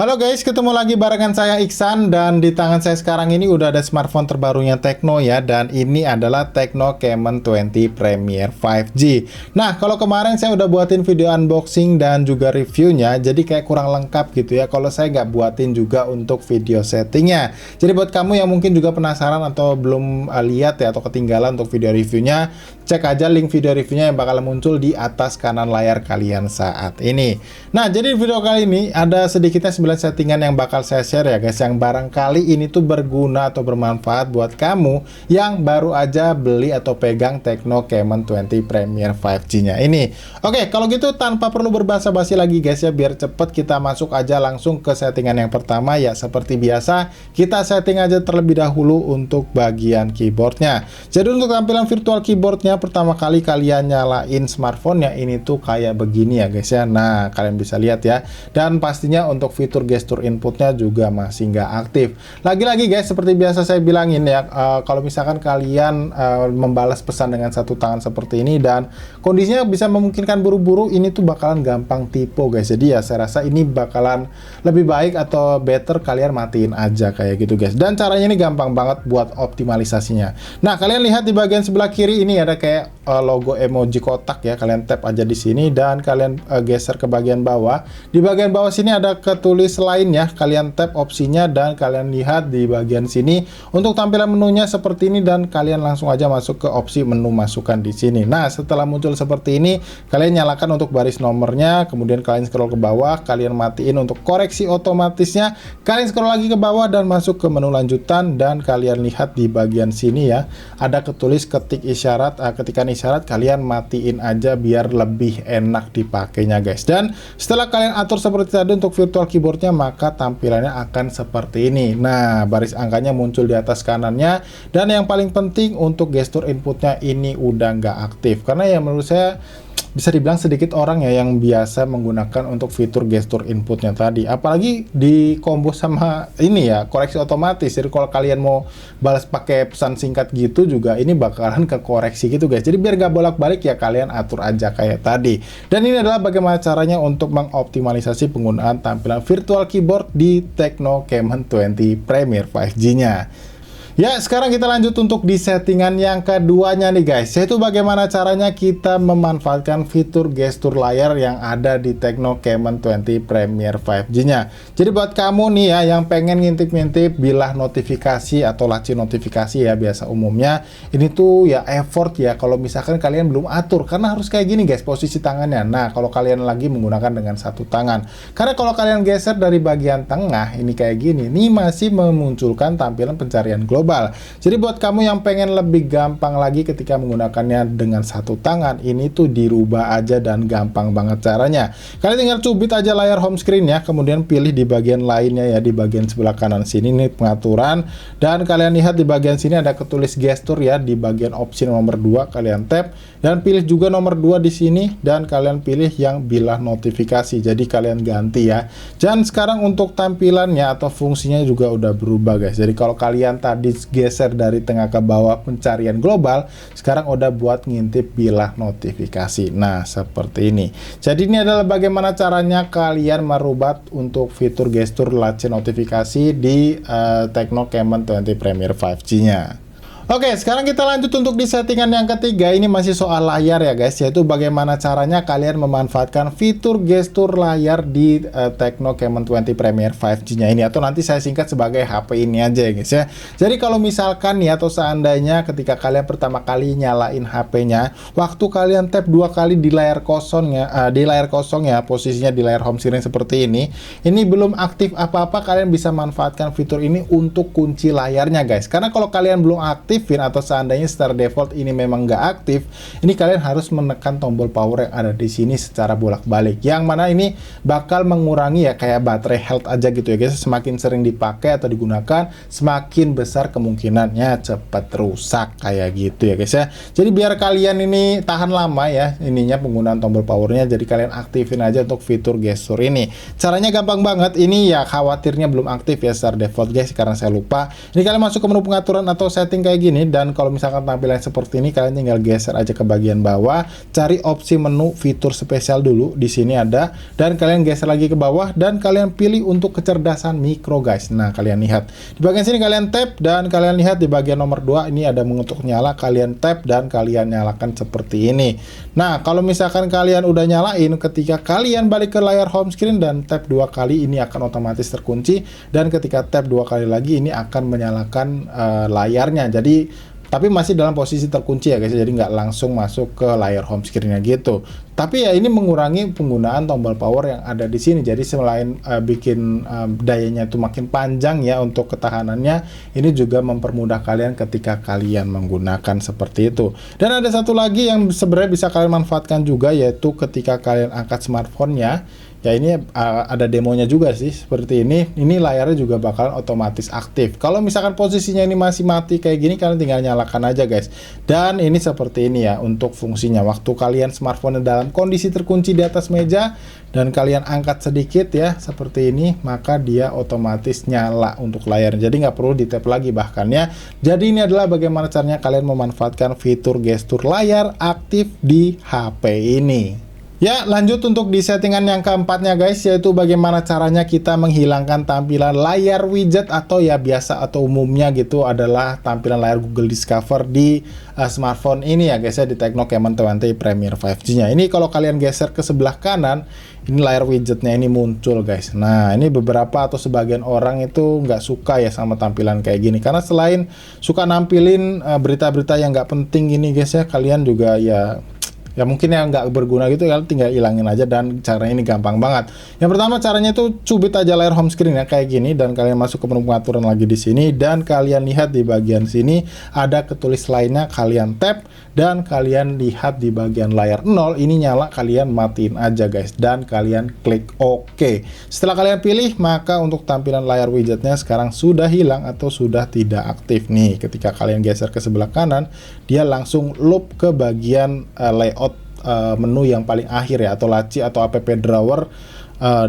Halo guys, ketemu lagi barengan saya Iksan, dan di tangan saya sekarang ini udah ada smartphone terbarunya Tecno ya, dan ini adalah Tecno Camon 20 Premier 5G. Nah, kalau kemarin saya udah buatin video unboxing dan juga reviewnya, jadi kayak kurang lengkap gitu ya kalau saya nggak buatin juga untuk video settingnya. Jadi buat kamu yang mungkin juga penasaran atau belum lihat ya, atau ketinggalan untuk video reviewnya, cek aja link video reviewnya yang bakal muncul di atas kanan layar kalian saat ini. Nah, jadi di video kali ini ada sedikitnya 9 settingan yang bakal saya share ya guys, yang barangkali ini tuh berguna atau bermanfaat buat kamu yang baru aja beli atau pegang Tecno Camon 20 Premier 5G nya ini. Oke, kalau gitu tanpa perlu berbasa-basi lagi guys ya, biar cepet kita masuk aja langsung ke settingan yang pertama ya. Seperti biasa, kita setting aja terlebih dahulu untuk bagian keyboardnya. Jadi untuk tampilan virtual keyboardnya, pertama kali kalian nyalain smartphone-nya ini tuh kayak begini ya guys ya. Nah, kalian bisa lihat ya, dan pastinya untuk fitur gestur inputnya juga masih nggak aktif. Lagi-lagi guys, seperti biasa saya bilangin ya, kalau misalkan kalian membalas pesan dengan satu tangan seperti ini dan kondisinya bisa memungkinkan buru-buru, ini tuh bakalan gampang typo guys. Jadi ya saya rasa ini bakalan lebih baik atau better kalian matiin aja kayak gitu guys. Dan caranya ini gampang banget buat optimalisasinya. Nah, kalian lihat di bagian sebelah kiri ini ada kayak logo emoji kotak ya. Kalian tap aja di sini dan kalian geser ke bagian bawah. Di bagian bawah sini ada ketulis lain ya, kalian tap opsinya dan kalian lihat di bagian sini untuk tampilan menunya seperti ini, dan kalian langsung aja masuk ke opsi menu masukan di sini. Nah, setelah muncul seperti ini, kalian nyalakan untuk baris nomornya, kemudian kalian scroll ke bawah, kalian matiin untuk koreksi otomatisnya, kalian scroll lagi ke bawah dan masuk ke menu lanjutan, dan kalian lihat di bagian sini ya, ada ketulis ketik isyarat, ketikan isyarat kalian matiin aja biar lebih enak dipakainya guys. Dan setelah kalian atur seperti tadi untuk virtual keyboardnya, maka tampilannya akan seperti ini. Nah, baris angkanya muncul di atas kanannya, dan yang paling penting untuk gestur inputnya ini udah nggak aktif, karena ya menurut saya bisa dibilang sedikit orang ya yang biasa menggunakan untuk fitur gestur inputnya tadi, apalagi di combo sama ini ya, koreksi otomatis. Jadi kalau kalian mau balas pakai pesan singkat gitu juga, ini bakalan ke koreksi gitu guys. Jadi biar gak bolak-balik ya, kalian atur aja kayak tadi. Dan ini adalah bagaimana caranya untuk mengoptimalisasi penggunaan tampilan virtual keyboard di Tecno Camon 20 Premier 5G nya. Ya, sekarang kita lanjut untuk di settingan yang keduanya nih guys, yaitu bagaimana caranya kita memanfaatkan fitur gestur layar yang ada di Tecno Camon 20 Premier 5G nya. Jadi buat kamu nih ya yang pengen ngintip-ngintip bilah notifikasi atau laci notifikasi ya, biasa umumnya ini tuh ya effort ya kalau misalkan kalian belum atur, karena harus kayak gini guys posisi tangannya. Nah, kalau kalian lagi menggunakan dengan satu tangan, karena kalau kalian geser dari bagian tengah ini kayak gini, ini masih memunculkan tampilan pencarian global. Jadi buat kamu yang pengen lebih gampang lagi ketika menggunakannya dengan satu tangan, ini tuh dirubah aja dan gampang banget caranya. Kalian tinggal cubit aja layar home screen ya, kemudian pilih di bagian lainnya ya, di bagian sebelah kanan sini nih pengaturan, dan kalian lihat di bagian sini ada ketulis gestur ya, di bagian opsi nomor 2 kalian tap dan pilih juga nomor 2 di sini, dan kalian pilih yang bilah notifikasi. Jadi kalian ganti ya. Dan sekarang untuk tampilannya atau fungsinya juga udah berubah guys. Jadi kalau kalian tadi geser dari tengah ke bawah pencarian global, sekarang udah buat ngintip bilah notifikasi. Nah, seperti ini. Jadi ini adalah bagaimana caranya kalian merubah untuk fitur gestur laci notifikasi di Tecno Camon 20 Premier 5G nya. Oke, sekarang kita lanjut untuk di settingan yang ketiga. Ini masih soal layar ya guys, yaitu bagaimana caranya kalian memanfaatkan fitur gestur layar di Tecno Camon 20 Premier 5G nya ini, atau nanti saya singkat sebagai HP ini aja ya guys ya. Jadi kalau misalkan nih, atau seandainya ketika kalian pertama kali nyalain HP-nya, waktu kalian tap 2 kali di layar kosongnya, posisinya di layar home screen seperti ini belum aktif apa-apa, kalian bisa manfaatkan fitur ini untuk kunci layarnya guys. Karena kalau kalian belum aktif atau seandainya secara default ini memang nggak aktif, ini kalian harus menekan tombol power yang ada di sini secara bolak-balik, yang mana ini bakal mengurangi ya kayak baterai health aja gitu ya guys. Semakin sering dipakai atau digunakan, semakin besar kemungkinannya cepat rusak kayak gitu ya guys ya. Jadi biar kalian ini tahan lama ya ininya penggunaan tombol powernya, jadi kalian aktifin aja untuk fitur gestur ini. Caranya gampang banget, ini ya khawatirnya belum aktif ya secara default guys, karena saya lupa. Ini kalian masuk ke menu pengaturan atau setting kayak gini. gini, dan kalau misalkan tampilan seperti ini kalian tinggal geser aja ke bagian bawah, cari opsi menu fitur spesial dulu, di sini ada, dan kalian geser lagi ke bawah dan kalian pilih untuk kecerdasan mikro guys. Nah, kalian lihat di bagian sini kalian tap dan kalian lihat di bagian nomor 2 ini ada untuk nyala, kalian tap dan kalian nyalakan seperti ini. Nah, kalau misalkan kalian udah nyalain, ketika kalian balik ke layar home screen dan tap 2 kali ini akan otomatis terkunci, dan ketika tap 2 kali lagi ini akan menyalakan layarnya. Jadi tapi masih dalam posisi terkunci ya guys, jadi nggak langsung masuk ke layar home screen-nya gitu. Tapi ya ini mengurangi penggunaan tombol power yang ada di sini. Jadi selain bikin dayanya itu makin panjang ya untuk ketahanannya, ini juga mempermudah kalian ketika kalian menggunakan seperti itu. Dan ada satu lagi yang sebenarnya bisa kalian manfaatkan juga, yaitu ketika kalian angkat smartphone-nya. Ya ini ada demonya juga sih seperti ini layarnya juga bakalan otomatis aktif. Kalau misalkan posisinya ini masih mati kayak gini, kalian tinggal nyalakan aja guys. Dan ini seperti ini ya untuk fungsinya. Waktu kalian smartphone dalam kondisi terkunci di atas meja dan kalian angkat sedikit ya seperti ini, maka dia otomatis nyala untuk layarnya. Jadi nggak perlu di tap lagi bahkan ya. Jadi ini adalah bagaimana caranya kalian memanfaatkan fitur gestur layar aktif di HP ini. Ya, lanjut untuk di settingan yang keempatnya guys, yaitu bagaimana caranya kita menghilangkan tampilan layar widget, atau ya biasa atau umumnya gitu adalah tampilan layar Google Discover di smartphone ini ya guys ya, di Tecno Camon 20 Premier 5G nya. Ini kalau kalian geser ke sebelah kanan, ini layar widgetnya ini muncul guys. Nah, ini beberapa atau sebagian orang itu nggak suka ya sama tampilan kayak gini, karena selain suka nampilin berita-berita yang nggak penting ini guys ya, kalian juga ya mungkin yang nggak berguna gitu, kalian tinggal hilangin aja, dan caranya ini gampang banget. Yang pertama caranya itu cubit aja layar home screen ya kayak gini, dan kalian masuk ke menu pengaturan lagi di sini, dan kalian lihat di bagian sini ada ketulis lainnya, kalian tap dan kalian lihat di bagian layar 0 ini nyala, kalian matiin aja guys dan kalian klik OK. Setelah kalian pilih, maka untuk tampilan layar widgetnya sekarang sudah hilang atau sudah tidak aktif nih. Ketika kalian geser ke sebelah kanan, dia langsung loop ke bagian layout menu yang paling akhir ya, atau laci atau app drawer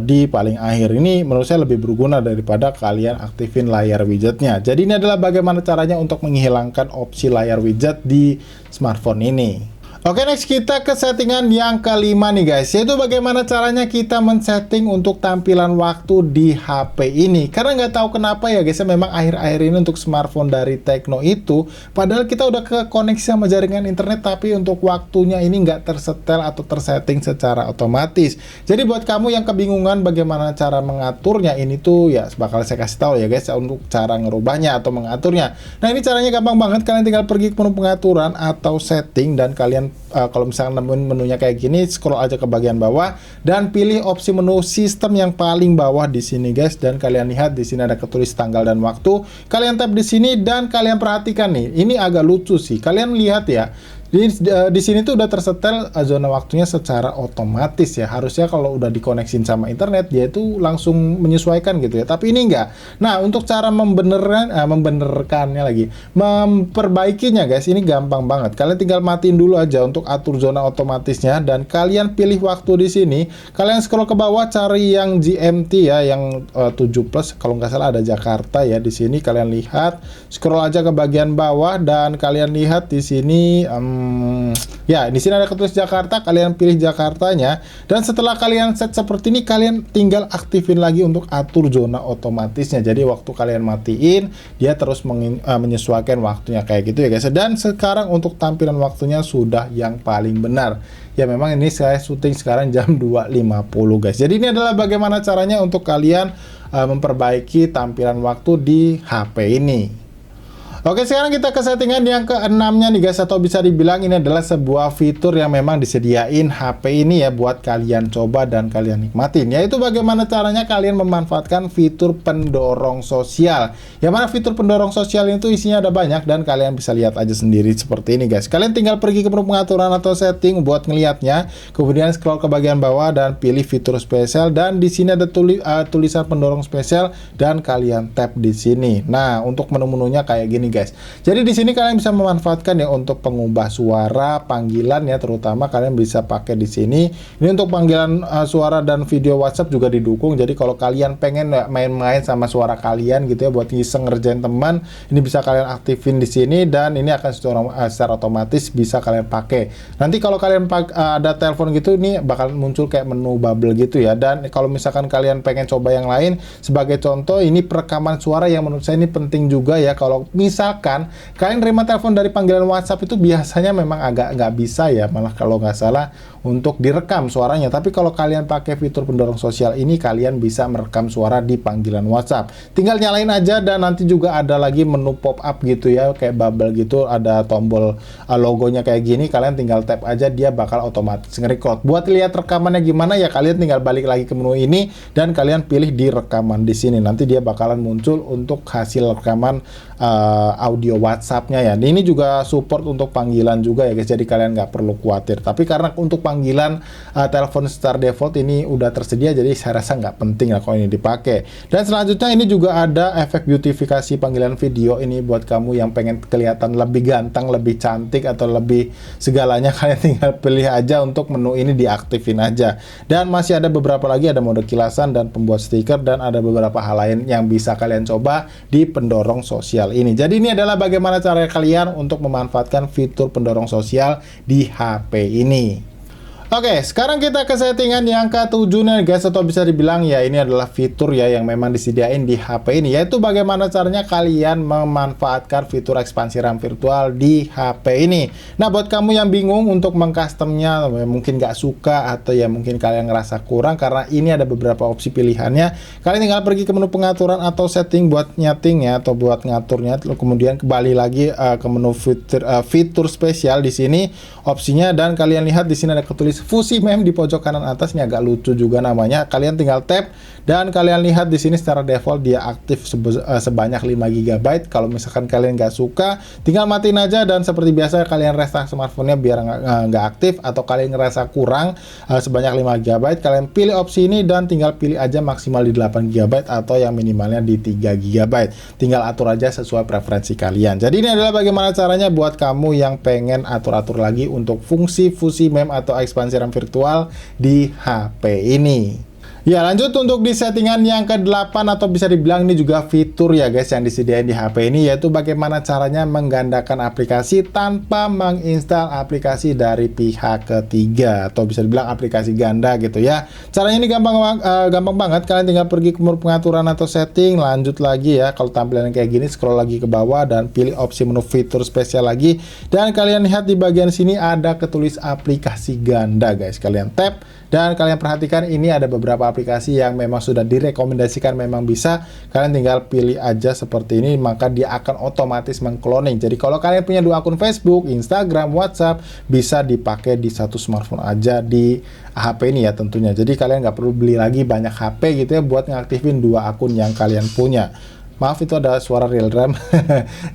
di paling akhir. Ini menurut saya lebih berguna daripada kalian aktifin layar widgetnya. Jadi ini adalah bagaimana caranya untuk menghilangkan opsi layar widget di smartphone ini. Oke, next kita ke settingan yang kelima nih guys, yaitu bagaimana caranya kita men-setting untuk tampilan waktu di HP ini. Karena nggak tahu kenapa ya guys, memang akhir-akhir ini untuk smartphone dari Tecno itu, padahal kita udah ke koneksi sama jaringan internet, tapi untuk waktunya ini nggak tersetel atau tersetting secara otomatis. Jadi buat kamu yang kebingungan bagaimana cara mengaturnya, ini tuh ya bakal saya kasih tahu ya guys, untuk cara ngerubahnya atau mengaturnya. Nah, ini caranya gampang banget, kalian tinggal pergi ke menu pengaturan atau setting, dan kalian kalau misalkan nemuin menunya kayak gini, scroll aja ke bagian bawah dan pilih opsi menu sistem yang paling bawah di sini guys, dan kalian lihat di sini ada ketulis tanggal dan waktu. Kalian tap di sini dan kalian perhatikan nih, ini agak lucu sih. Kalian lihat ya, di sini tuh udah tersetel zona waktunya secara otomatis ya. Harusnya kalau udah dikoneksin sama internet, dia itu langsung menyesuaikan gitu ya. Tapi ini enggak. Nah, untuk cara membenerkannya lagi, memperbaikinya guys, ini gampang banget. Kalian tinggal matiin dulu aja untuk atur zona otomatisnya, dan kalian pilih waktu di sini. Kalian scroll ke bawah, cari yang GMT ya, yang 7+. Kalau nggak salah ada Jakarta ya di sini. Kalian lihat, scroll aja ke bagian bawah dan kalian lihat di sini. Ya, di sini ada ketulis Jakarta, kalian pilih Jakartanya, dan setelah kalian set seperti ini, kalian tinggal aktifin lagi untuk atur zona otomatisnya. Jadi waktu kalian matiin, dia terus menyesuaikan waktunya kayak gitu ya guys. Dan sekarang untuk tampilan waktunya sudah yang paling benar. Ya, memang ini saya syuting sekarang jam 2.50 guys. Jadi ini adalah bagaimana caranya untuk kalian memperbaiki tampilan waktu di HP ini. Oke, sekarang kita ke settingan yang keenamnya nih guys, atau bisa dibilang ini adalah sebuah fitur yang memang disediain HP ini ya buat kalian coba dan kalian nikmatin, yaitu bagaimana caranya kalian memanfaatkan fitur pendorong sosial. Yang mana fitur pendorong sosial itu isinya ada banyak, dan kalian bisa lihat aja sendiri seperti ini guys. Kalian tinggal pergi ke menu pengaturan atau setting buat ngelihatnya, kemudian scroll ke bagian bawah dan pilih fitur spesial, dan di sini ada tulisan pendorong spesial dan kalian tap di sini. Nah, untuk menu-menunya kayak gini guys. Jadi di sini kalian bisa memanfaatkan ya untuk pengubah suara, panggilan ya, terutama kalian bisa pakai di sini. Ini untuk panggilan suara dan video WhatsApp juga didukung. Jadi kalau kalian pengen main-main sama suara kalian gitu ya buat iseng ngerjain teman, ini bisa kalian aktifin di sini dan ini akan secara otomatis bisa kalian pakai. Nanti kalau kalian ada telepon gitu, ini bakal muncul kayak menu bubble gitu ya. Dan kalau misalkan kalian pengen coba yang lain, sebagai contoh ini perekaman suara yang menurut saya ini penting juga ya. Kalau misalkan kalian terima telepon dari panggilan WhatsApp itu biasanya memang agak nggak bisa ya, malah kalau nggak salah untuk direkam suaranya. Tapi kalau kalian pakai fitur pendorong sosial ini, kalian bisa merekam suara di panggilan WhatsApp. Tinggal nyalain aja dan nanti juga ada lagi menu pop up gitu ya, kayak bubble gitu, ada tombol logonya kayak gini. Kalian tinggal tap aja, dia bakal otomatis nge-record. Buat lihat rekamannya gimana ya, kalian tinggal balik lagi ke menu ini dan kalian pilih di rekaman di sini. Nanti dia bakalan muncul untuk hasil rekaman audio WhatsApp-nya ya. Ini juga support untuk panggilan juga ya guys. Jadi kalian nggak perlu khawatir. Tapi karena untuk panggilan telepon secara default ini udah tersedia, jadi saya rasa nggak penting lah kalau ini dipakai. Dan selanjutnya ini juga ada efek beautifikasi panggilan video. Ini buat kamu yang pengen kelihatan lebih ganteng, lebih cantik atau lebih segalanya, kalian tinggal pilih aja untuk menu ini diaktifin aja. Dan masih ada beberapa lagi, ada mode kilasan dan pembuat stiker, dan ada beberapa hal lain yang bisa kalian coba di pendorong sosial ini. Jadi ini adalah bagaimana cara kalian untuk memanfaatkan fitur pendorong sosial di HP ini. Oke, sekarang kita ke settingan yang ke-7 nih guys, atau bisa dibilang ya ini adalah fitur ya yang memang disediain di HP ini, yaitu bagaimana caranya kalian memanfaatkan fitur ekspansi RAM virtual di HP ini. Nah, buat kamu yang bingung untuk mengcustomnya, mungkin nggak suka atau ya mungkin kalian ngerasa kurang karena ini ada beberapa opsi pilihannya, kalian tinggal pergi ke menu pengaturan atau setting buat nyeting ya, atau buat ngaturnya, kemudian kembali lagi ke menu fitur spesial di sini opsinya, dan kalian lihat di sini ada ketulis Fusi Mem di pojok kanan atas. Ini agak lucu juga namanya. Kalian tinggal tap dan kalian lihat di sini secara default dia aktif sebanyak 5 GB. Kalau misalkan kalian nggak suka, tinggal matiin aja dan seperti biasa kalian restart smartphone-nya biar nggak aktif, atau kalian ngerasa kurang sebanyak 5 GB, kalian pilih opsi ini dan tinggal pilih aja maksimal di 8 GB atau yang minimalnya di 3 GB. Tinggal atur aja sesuai preferensi kalian. Jadi ini adalah bagaimana caranya buat kamu yang pengen atur-atur lagi untuk fungsi Fusi Mem atau ekspansi RAM virtual di HP ini. Ya, lanjut untuk di settingan yang ke-8, atau bisa dibilang ini juga fitur ya guys yang disediain di HP ini, yaitu bagaimana caranya menggandakan aplikasi tanpa menginstal aplikasi dari pihak ketiga, atau bisa dibilang aplikasi ganda gitu ya. Caranya ini gampang banget. Kalian tinggal pergi ke menu pengaturan atau setting, lanjut lagi ya. Kalau tampilan kayak gini, scroll lagi ke bawah dan pilih opsi menu fitur spesial lagi, dan kalian lihat di bagian sini ada ketulis aplikasi ganda guys. Kalian tap dan kalian perhatikan ini ada beberapa aplikasi yang memang sudah direkomendasikan memang bisa. Kalian tinggal pilih aja seperti ini, maka dia akan otomatis mengcloning. Jadi kalau kalian punya 2 akun Facebook, Instagram, WhatsApp, bisa dipakai di satu smartphone aja di HP ini ya tentunya. Jadi kalian nggak perlu beli lagi banyak HP gitu ya buat ngaktifin 2 akun yang kalian punya. Maaf, itu ada suara real drum.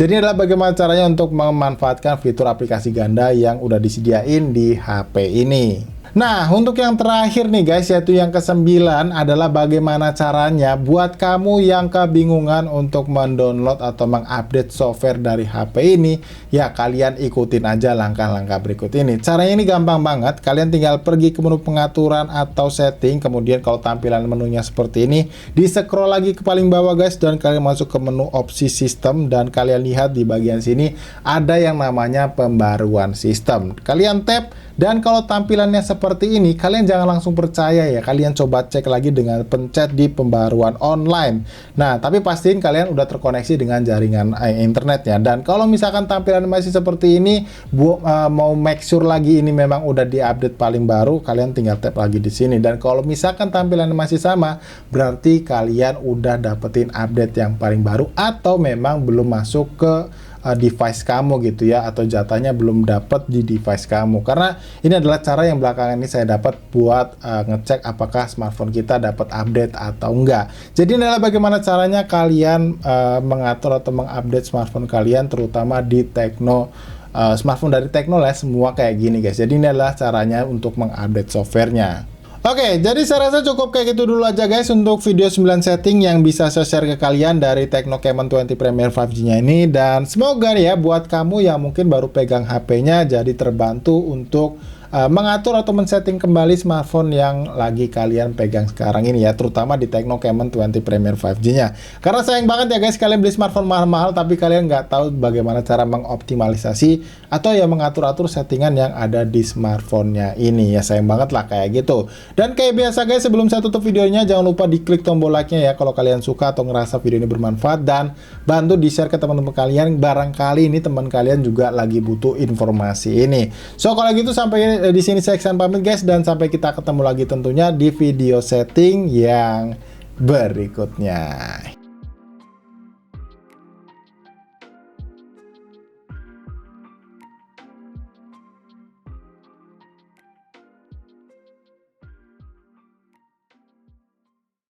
Jadi adalah bagaimana caranya untuk memanfaatkan fitur aplikasi ganda yang udah disediain di HP ini. Nah, untuk yang terakhir nih guys, yaitu yang ke-9 adalah bagaimana caranya buat kamu yang kebingungan untuk mendownload atau mengupdate software dari HP ini. Ya, kalian ikutin aja langkah-langkah berikut ini. Caranya ini gampang banget. Kalian tinggal pergi ke menu pengaturan atau setting, kemudian kalau tampilan menunya seperti ini, di-scroll lagi ke paling bawah guys, dan kalian masuk ke menu opsi sistem, dan kalian lihat di bagian sini ada yang namanya pembaruan sistem. Kalian tap, dan kalau tampilannya seperti ini, kalian jangan langsung percaya ya. Kalian coba cek lagi dengan pencet di pembaruan online. Nah, tapi pastiin kalian udah terkoneksi dengan jaringan internet ya. Dan kalau misalkan tampilan masih seperti ini, mau make sure lagi ini memang udah diupdate paling baru, kalian tinggal tap lagi di sini. Dan kalau misalkan tampilan masih sama, berarti kalian udah dapetin update yang paling baru, atau memang belum masuk ke device kamu gitu ya, atau jatahnya belum dapat di device kamu. Karena ini adalah cara yang belakangan ini saya dapat buat ngecek apakah smartphone kita dapat update atau enggak. Jadi ini adalah bagaimana caranya kalian mengatur atau mengupdate smartphone kalian, terutama di smartphone dari Tecno lah, semua kayak gini guys. Jadi ini adalah caranya untuk mengupdate softwarenya. Oke, jadi saya rasa cukup kayak gitu dulu aja guys untuk video 9 setting yang bisa saya share ke kalian dari Tecno Camon 20 Premier 5G-nya ini. Dan semoga ya buat kamu yang mungkin baru pegang HP-nya jadi terbantu untuk mengatur atau men-setting kembali smartphone yang lagi kalian pegang sekarang ini ya, terutama di Tecno Camon 20 Premier 5G-nya. Karena sayang banget ya guys, kalian beli smartphone mahal-mahal tapi kalian nggak tahu bagaimana cara mengoptimalisasi atau ya mengatur-atur settingan yang ada di smartphone-nya ini ya, sayang banget lah kayak gitu. Dan kayak biasa guys, sebelum saya tutup videonya jangan lupa diklik tombol like-nya ya kalau kalian suka atau ngerasa video ini bermanfaat, dan bantu di-share ke teman-teman kalian, barangkali ini teman kalian juga lagi butuh informasi ini. So kalau gitu sampai di sini saya Iksan pamit guys, dan sampai kita ketemu lagi tentunya di video setting yang berikutnya.